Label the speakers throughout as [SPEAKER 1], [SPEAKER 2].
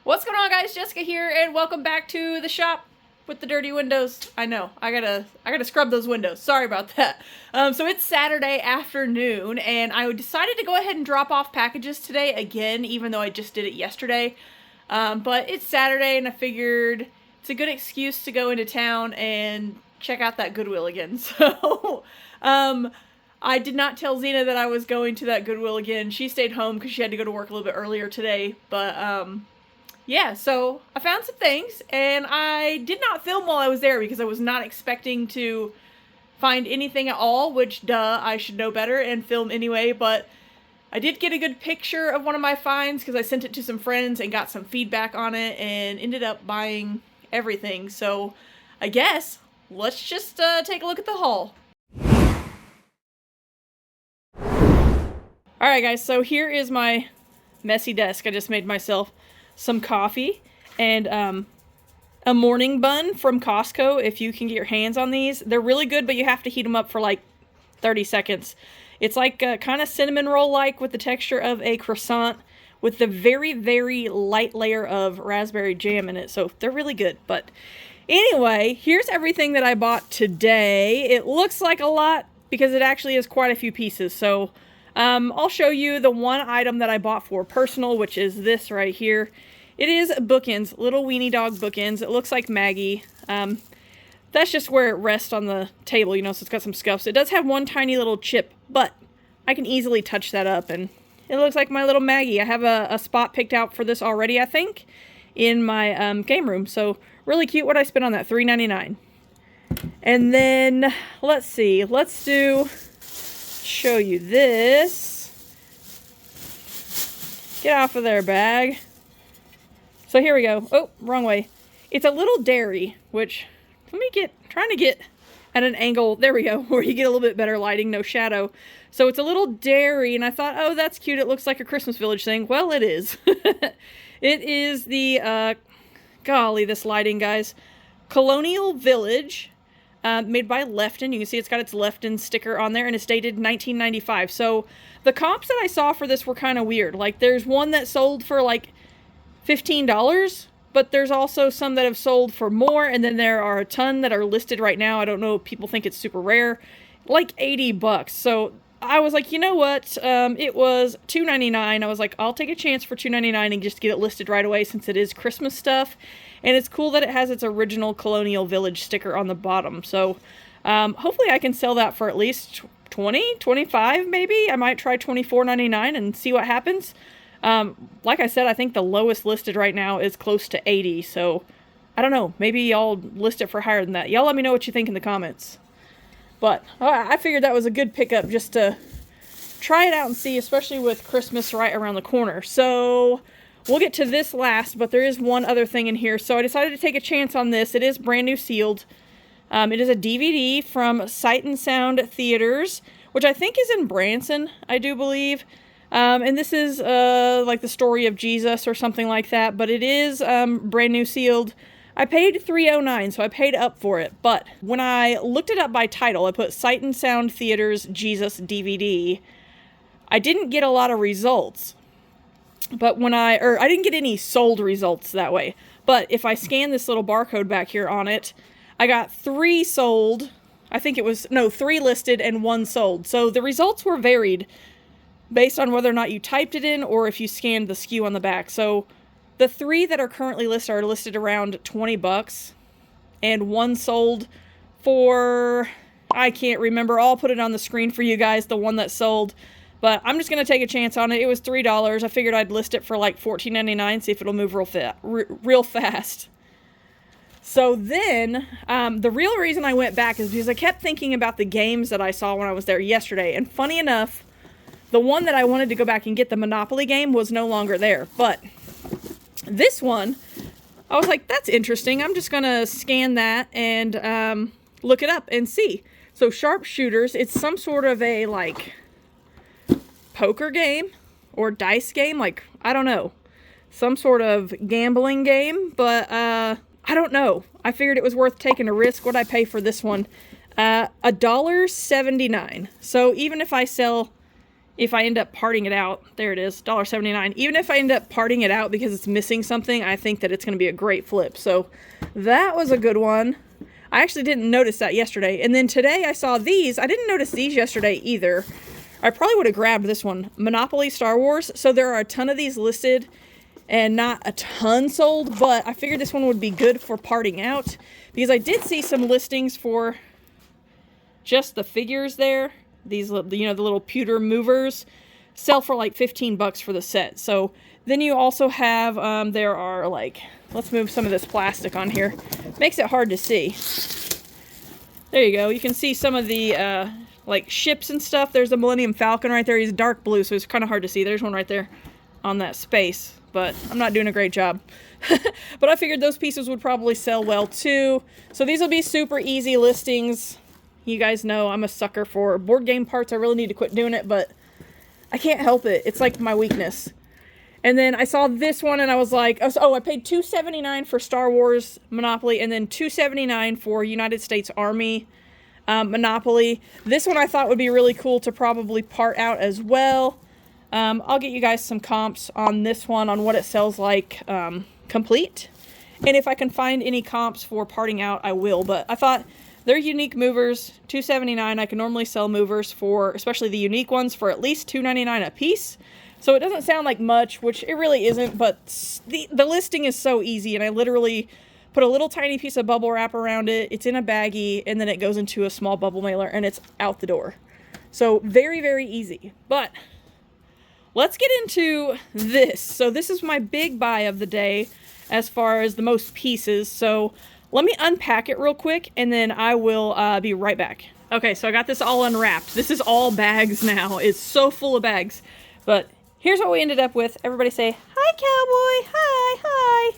[SPEAKER 1] What's going on, guys? Jessica here, and welcome back to the shop with the dirty windows. I know, I gotta scrub those windows. Sorry about that. So it's Saturday afternoon, and I decided to go ahead and drop off packages today again, even though I just did it yesterday. But it's Saturday, and I figured it's a good excuse to go into town and check out that Goodwill again. So, I did not tell Xena that I was going to that Goodwill again. She stayed home because she had to go to work a little bit earlier today, but, yeah, so I found some things, and I did not film while I was there because I was not expecting to find anything at all, which, duh, I should know better and film anyway, but I did get a good picture of one of my finds because I sent it to some friends and got some feedback on it and ended up buying everything. So I guess let's just take a look at the haul. Alright guys, so here is my messy desk. I just made myself some coffee and a morning bun from Costco. If you can get your hands on these, they're really good, but you have to heat them up for like 30 seconds. It's like kind of cinnamon roll like with the texture of a croissant with the very, very light layer of raspberry jam in it. So they're really good. But anyway, here's everything that I bought today. It looks like a lot because it actually is quite a few pieces. So I'll show you the one item that I bought for personal, which is this right here. It is bookends, little weenie dog bookends. It looks like Maggie. That's just where it rests on the table, you know, so it's got some scuffs. It does have one tiny little chip, but I can easily touch that up, and it looks like my little Maggie. I have a spot picked out for this already, I think, in my game room. So really cute. What I spent on that, $3.99. And then, let's see, show you this. Get off of there, bag. So here we go. Oh, wrong way. It's a little dairy, which, trying to get at an angle, there we go, where you get a little bit better lighting, no shadow. So it's a little dairy, and I thought, oh, that's cute, it looks like a Christmas Village thing. Well, it is. It is the, golly, this lighting, guys. Colonial Village. Made by Lefton. You can see it's got its Lefton sticker on there, and it's dated 1995. So the comps that I saw for this were kind of weird. Like, there's one that sold for like $15, but there's also some that have sold for more, and then there are a ton that are listed right now. I don't know if people think it's super rare, like $80. So I was like, you know what? It was $2.99. I was like, I'll take a chance for $2.99 and just get it listed right away since it is Christmas stuff. And it's cool that it has its original Colonial Village sticker on the bottom. So hopefully I can sell that for at least $20, $25 maybe. I might try $24.99 and see what happens. Like I said, I think the lowest listed right now is close to $80. So I don't know. Maybe I'll list it for higher than that. Y'all let me know what you think in the comments. But I figured that was a good pickup just to try it out and see, especially with Christmas right around the corner. So we'll get to this last, but there is one other thing in here. So I decided to take a chance on this. It is brand new sealed. It is a DVD from Sight and Sound Theaters, which I think is in Branson, I do believe. And this is like the story of Jesus or something like that. But it is brand new sealed. I paid $3.09, so I paid up for it. But when I looked it up by title, I put Sight and Sound Theaters Jesus DVD. I didn't get a lot of results. But I didn't get any sold results that way. But if I scan this little barcode back here on it, I got 3 sold. I think it was, no, 3 listed and 1 sold. So the results were varied based on whether or not you typed it in or if you scanned the SKU on the back. So the 3 that are currently listed are listed around $20. And 1 sold for, I can't remember. I'll put it on the screen for you guys, the one that sold. But I'm just going to take a chance on it. It was $3. I figured I'd list it for like $14.99, see if it'll move real fast. So then, the real reason I went back is because I kept thinking about the games that I saw when I was there yesterday. And funny enough, the one that I wanted to go back and get, the Monopoly game, was no longer there. But this one, I was like, that's interesting. I'm just going to scan that and look it up and see. So Sharpshooters, it's some sort of a, like, poker game or dice game, like, I don't know, some sort of gambling game, but I don't know. I figured it was worth taking a risk. What'd I pay for this one? $1.79. So even if I sell if I end up parting it out, there it is, $1.79. Even if I end up parting it out because it's missing something, I think that it's going to be a great flip. So that was a good one. I actually didn't notice that yesterday. And then today I saw these. I didn't notice these yesterday either. I probably would have grabbed this one, Monopoly Star Wars. So there are a ton of these listed and not a ton sold, but I figured this one would be good for parting out because I did see some listings for just the figures there. These, you know, the little pewter movers sell for like 15 bucks for the set. So then you also have, there are like, let's move some of this plastic on here. Makes it hard to see. There you go. You can see some of the, like ships and stuff. There's the Millennium Falcon right there. He's dark blue, so it's kind of hard to see. There's one right there on that space, but I'm not doing a great job. But I figured those pieces would probably sell well too. So these will be super easy listings. You guys know I'm a sucker for board game parts. I really need to quit doing it, but I can't help it. It's like my weakness. And then I saw this one and I was like, oh, I paid $2.79 for Star Wars Monopoly and then $2.79 for United States Army Monopoly. This one I thought would be really cool to probably part out as well. I'll get you guys some comps on this one, on what it sells like complete. And if I can find any comps for parting out, I will. But I thought they're unique movers, $2.79. I can normally sell movers for, especially the unique ones, for at least $2.99 a piece. So it doesn't sound like much, which it really isn't, but the listing is so easy, and I literally put a little tiny piece of bubble wrap around it. It's in a baggie, and then it goes into a small bubble mailer, and it's out the door. So very, very easy. But let's get into this. So this is my big buy of the day as far as the most pieces. So let me unpack it real quick, and then I will be right back. Okay, so I got this all unwrapped. This is all bags now. It's so full of bags. But here's what we ended up with. Everybody say, hi, cowboy. Hi.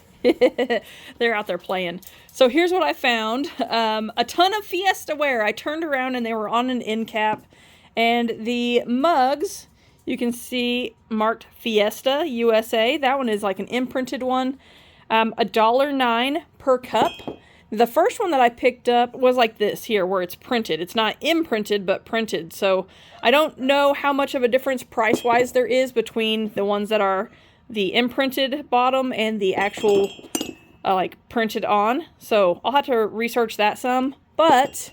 [SPEAKER 1] They're out there playing. So here's what I found. A ton of Fiesta ware. I turned around and they were on an end cap. And the mugs, you can see marked Fiesta USA. That one is like an imprinted one. $1.09 per cup. The first one that I picked up was like this here, where it's printed. It's not imprinted, but printed. So I don't know how much of a difference price-wise there is between the ones that are the imprinted bottom and the actual like printed on. So I'll have to research that some. But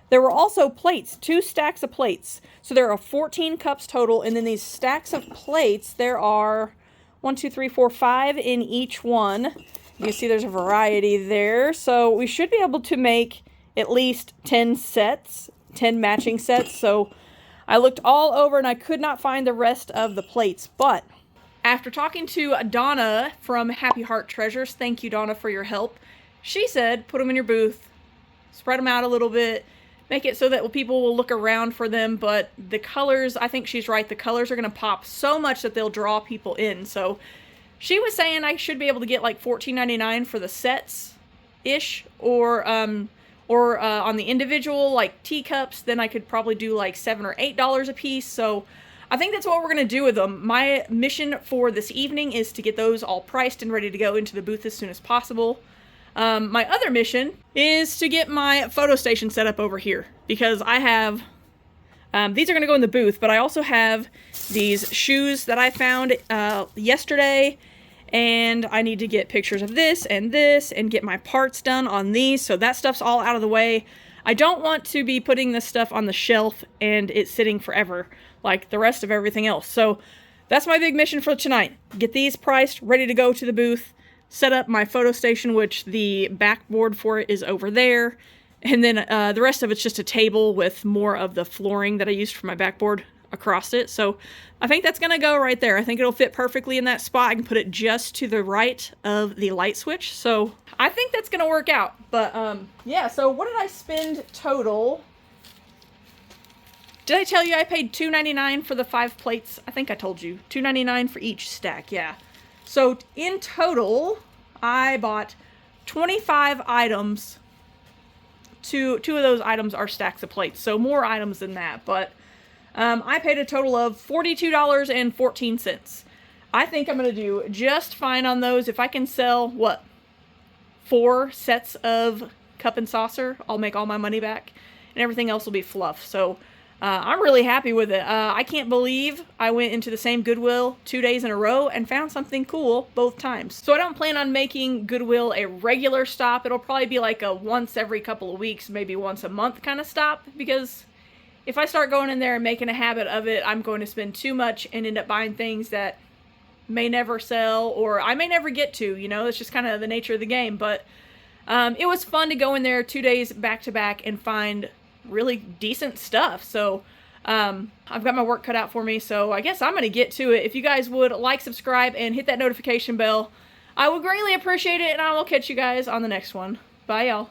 [SPEAKER 1] there were also plates, 2 stacks of plates. So there are 14 cups total, and then these stacks of plates, there are 1, 2, 3, 4, 5 in each one. You see there's a variety there. So we should be able to make at least 10 sets, 10 matching sets. So I looked all over and I could not find the rest of the plates. But after talking to Donna from Happy Heart Treasures, thank you, Donna, for your help. She said, put them in your booth, spread them out a little bit, make it so that people will look around for them. But the colors, I think she's right. The colors are going to pop so much that they'll draw people in. So she was saying I should be able to get like $14.99 for the sets-ish, or on the individual like teacups, then I could probably do like $7 or $8 a piece. So I think that's what we're going to do with them. My mission for this evening is to get those all priced and ready to go into the booth as soon as possible. My other mission is to get my photo station set up over here, because I have, these are going to go in the booth, but I also have these shoes that I found yesterday, and I need to get pictures of this and get my parts done on these, so that stuff's all out of the way. I don't want to be putting this stuff on the shelf and it sitting forever like the rest of everything else. So that's my big mission for tonight. Get these priced, ready to go to the booth, set up my photo station, which the backboard for it is over there. And then the rest of it's just a table with more of the flooring that I used for my backboard across it. So I think that's going to go right there. I think it'll fit perfectly in that spot. I can put it just to the right of the light switch. So I think that's going to work out. But yeah, so what did I spend total? Did I tell you I paid $2.99 for the 5 plates? I think I told you. $2.99 for each stack, yeah. So in total, I bought 25 items. Two of those items are stacks of plates, so more items than that. But I paid a total of $42.14. I think I'm going to do just fine on those. If I can sell, 4 sets of cup and saucer, I'll make all my money back. And everything else will be fluff. So I'm really happy with it. I can't believe I went into the same Goodwill 2 days in a row and found something cool both times. So I don't plan on making Goodwill a regular stop. It'll probably be like a once every couple of weeks, maybe once a month kind of stop, because if I start going in there and making a habit of it, I'm going to spend too much and end up buying things that may never sell or I may never get to, you know. It's just kind of the nature of the game. But it was fun to go in there 2 days back to back and find really decent stuff. So I've got my work cut out for me, so I guess I'm going to get to it. If you guys would like, subscribe, and hit that notification bell, I would greatly appreciate it, and I will catch you guys on the next one. Bye, y'all.